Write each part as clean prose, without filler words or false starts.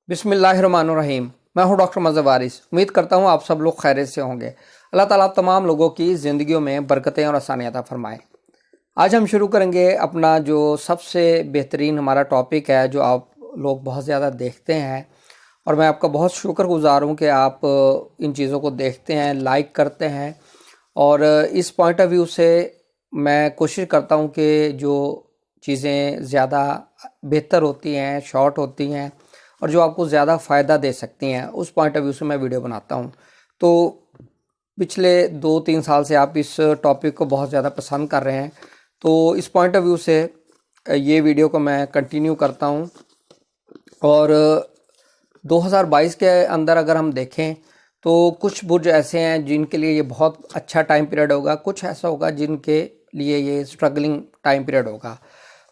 बिस्मिल्लाहिर्रहमानिर्रहीम। मैं हूं डॉक्टर मज़हर वारिस। उम्मीद करता हूं आप सब लोग खैरियत से होंगे। अल्लाह ताला आप तमाम लोगों की ज़िंदगियों में बरकतें और आसानियाँ अता फरमाए। आज हम शुरू करेंगे अपना जो सबसे बेहतरीन हमारा टॉपिक है, जो आप लोग बहुत ज़्यादा देखते हैं, और मैं आपका बहुत शुक्रगुज़ार हूँ कि आप इन चीज़ों को देखते हैं, लाइक करते हैं। और इस पॉइंट ऑफ व्यू से मैं कोशिश करता हूँ कि जो चीज़ें ज़्यादा बेहतर होती हैं, शॉर्ट होती हैं और जो आपको ज़्यादा फ़ायदा दे सकती हैं, उस पॉइंट ऑफ व्यू से मैं वीडियो बनाता हूँ। तो पिछले 2-3 साल से आप इस टॉपिक को बहुत ज़्यादा पसंद कर रहे हैं, तो इस पॉइंट ऑफ व्यू से ये वीडियो को मैं कंटिन्यू करता हूँ। और 2022 के अंदर अगर हम देखें तो कुछ बुर्ज ऐसे हैं जिनके लिए ये बहुत अच्छा टाइम पीरियड होगा, कुछ ऐसा होगा जिनके लिए ये स्ट्रगलिंग टाइम पीरियड होगा।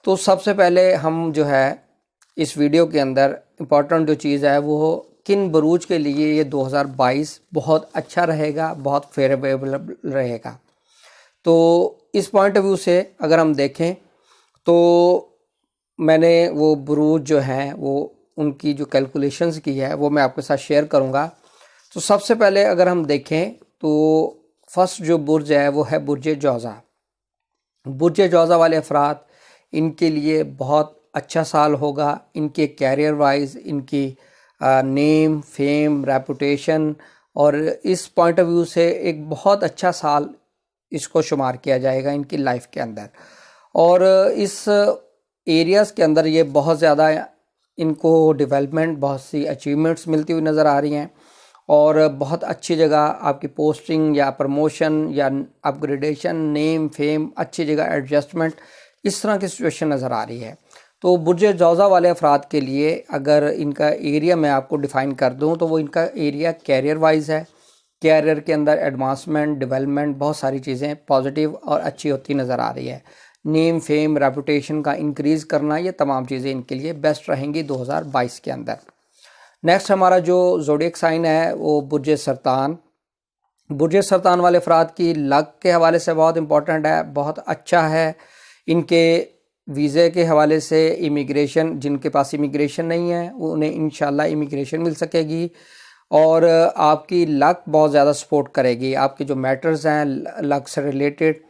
तो सबसे पहले हम जो है इस वीडियो के अंदर इम्पॉर्टेंट जो चीज़ है वो किन बुरूज के लिए ये 2022 बहुत अच्छा रहेगा, बहुत फेवरेबल रहेगा। तो इस पॉइंट ऑफ व्यू से अगर हम देखें तो मैंने वो बुरूज जो हैं वो उनकी जो कैलकुलेशंस की है वो मैं आपके साथ शेयर करूंगा। तो सबसे पहले अगर हम देखें तो फर्स्ट जो बुर्ज है वो है बुर्ज जौज़ा। बुर्ज जौज़ा वाले अफराद, इनके लिए बहुत अच्छा साल होगा। इनके कैरियर वाइज, इनकी नेम, फेम, रेपुटेशन, और इस पॉइंट ऑफ व्यू से एक बहुत अच्छा साल इसको शुमार किया जाएगा इनकी लाइफ के अंदर। और इस एरियाज़ के अंदर ये बहुत ज़्यादा इनको डेवलपमेंट, बहुत सी अचीवमेंट्स मिलती हुई नज़र आ रही हैं, और बहुत अच्छी जगह आपकी पोस्टिंग या प्रमोशन या अपग्रेडेशन, नेम, फेम, अच्छी जगह एडजस्टमेंट, इस तरह की सिचुएशन नज़र आ रही है। तो बुर्ज जौज़ा वाले अफराद के लिए अगर इनका एरिया मैं आपको डिफ़ाइन कर दूं तो वो इनका एरिया कैरियर वाइज है। कैरियर के अंदर एडवांसमेंट, डेवलपमेंट, बहुत सारी चीज़ें पॉजिटिव और अच्छी होती नज़र आ रही है। नेम, फेम, रेपुटेशन का इंक्रीज़ करना, ये तमाम चीज़ें इनके लिए बेस्ट रहेंगी 2022 के अंदर। नेक्स्ट हमारा जो ज़ोडिएक साइन है वो बुर्ज सरतान। बुर्ज सरतान वाले अफराद की लक के हवाले से बहुत इंपॉर्टेंट है, बहुत अच्छा है। इनके वीज़े के हवाले से इमिग्रेशन, जिनके पास इमिग्रेशन नहीं है उन्हें इंशाल्लाह इमिग्रेशन मिल सकेगी। और आपकी लक बहुत ज़्यादा सपोर्ट करेगी। आपके जो मैटर्स हैं लक से रिलेटेड,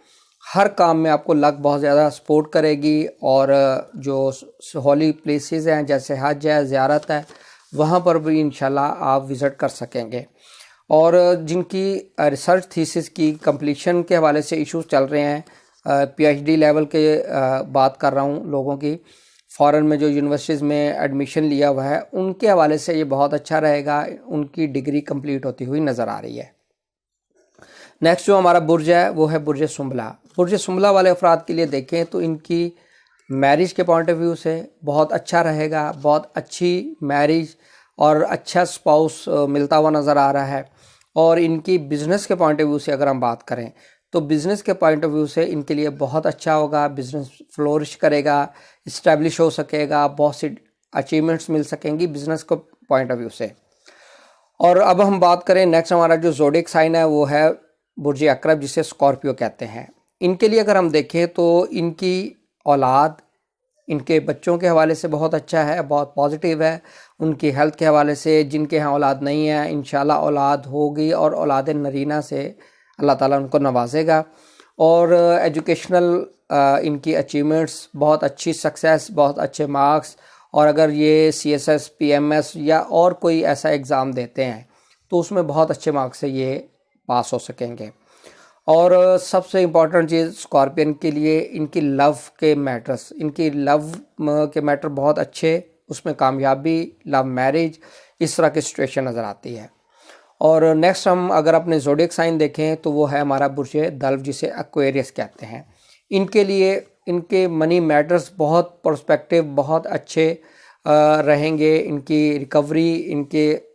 हर काम में आपको लक बहुत ज़्यादा सपोर्ट करेगी। और जो हॉली प्लेसेस हैं जैसे हज है, ज़ियारत है, वहाँ पर भी इंशाल्लाह आप विज़िट कर सकेंगे। और जिनकी रिसर्च थीसिस की कंप्लीशन के हवाले से इश्यूज चल रहे हैं, पीएचडी लेवल के बात कर रहा हूँ, लोगों की फ़ॉरेन में जो यूनिवर्सिटीज़ में एडमिशन लिया हुआ है, उनके हवाले से ये बहुत अच्छा रहेगा। उनकी डिग्री कंप्लीट होती हुई नज़र आ रही है। नेक्स्ट जो हमारा बुर्ज है वो है बुर्ज सुंबला। बुर्ज सुंबला वाले अफराद के लिए देखें तो इनकी मैरिज के पॉइंट ऑफ व्यू से बहुत अच्छा रहेगा, बहुत अच्छी मैरिज और अच्छा स्पाउस मिलता हुआ नज़र आ रहा है। और इनकी बिज़नेस के पॉइंट ऑफ व्यू से अगर हम बात करें तो बिज़नेस के पॉइंट ऑफ व्यू से इनके लिए बहुत अच्छा होगा। बिज़नेस फ्लोरिश करेगा, इस्टेब्लिश हो सकेगा, बहुत सी अचीवमेंट्स मिल सकेंगी बिज़नेस को पॉइंट ऑफ व्यू से। और अब हम बात करें नेक्स्ट हमारा जो ज़ोडिएक साइन है वो है बुर्ज अकरब, जिसे स्कॉर्पियो कहते हैं। इनके लिए अगर हम देखें तो इनकी औलाद, इनके बच्चों के हवाले से बहुत अच्छा है, बहुत पॉजिटिव है। उनकी हेल्थ के हवाले से, जिनके यहाँ औलाद नहीं है इंशाल्लाह औलाद होगी, और औलाद नरीना से अल्लाह ताला उनको नवाजेगा। और एजुकेशनल इनकी अचीवमेंट्स, बहुत अच्छी सक्सेस, बहुत अच्छे मार्क्स, और अगर ये CSS, PMS या और कोई ऐसा एग्ज़ाम देते हैं तो उसमें बहुत अच्छे मार्क्स से ये पास हो सकेंगे। और सबसे इम्पॉर्टेंट चीज़ स्कॉर्पियन के लिए इनकी लव के मैटर्स, इनकी लव के मैटर बहुत अच्छे, उसमें कामयाबी, लव मैरिज, इस तरह की सिचुएशन नज़र आती है। और नेक्स्ट हम अगर अपने ज़ोडिएक साइन देखें तो वो है हमारा बुर्ज दल्व, जिसे एक्वेरियस कहते हैं। इनके लिए इनके मनी मैटर्स बहुत पर्सपेक्टिव, बहुत अच्छे रहेंगे। इनकी रिकवरी, इनके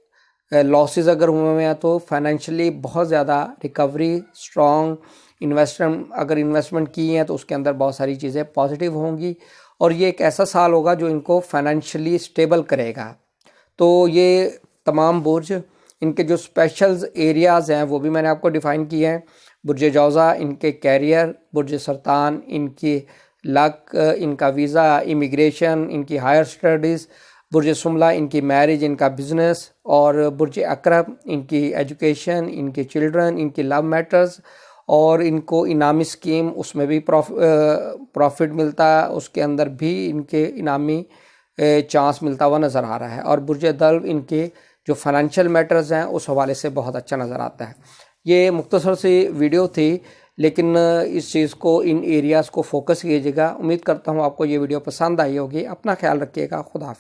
लॉसेस अगर हुए हैं तो फाइनेंशियली बहुत ज़्यादा रिकवरी, स्ट्रॉन्ग इन्वेस्टमेंट, अगर इन्वेस्टमेंट की है तो उसके अंदर बहुत सारी चीज़ें पॉजिटिव होंगी। और ये एक ऐसा साल होगा जो इनको फाइनेंशियली स्टेबल करेगा। तो ये तमाम बुर्ज, इनके जो स्पेशल एरियाज़ हैं वो भी मैंने आपको डिफ़ाइन किए हैं। बुर्ज जौज़ा इनके कैरियर, बुर्ज सरतान इनकी लक, इनका वीज़ा, इमिग्रेशन, इनकी हायर स्टडीज़, برج سملہ ان کی میرج، ان کا بزنس، اور برج عقرب ان کی ایجوکیشن، ان کے چلڈرن، ان کی لو میٹرز، اور ان کو انعامی اسکیم اس میں بھی پروفٹ ملتا ہے، اس کے اندر بھی ان کے انعامی چانس ملتا ہوا نظر آ رہا ہے۔ اور برج دلو ان کے جو فائنینشیل میٹرز ہیں اس حوالے سے بہت اچھا نظر آتا ہے۔ یہ مختصر سی ویڈیو تھی، لیکن اس چیز کو، ان ایریاز کو فوکس کیجیے گا۔ امید کرتا ہوں آپ کو یہ ویڈیو پسند آئی ہوگی۔ اپنا خیال رکھیے گا۔ خدا حافظ۔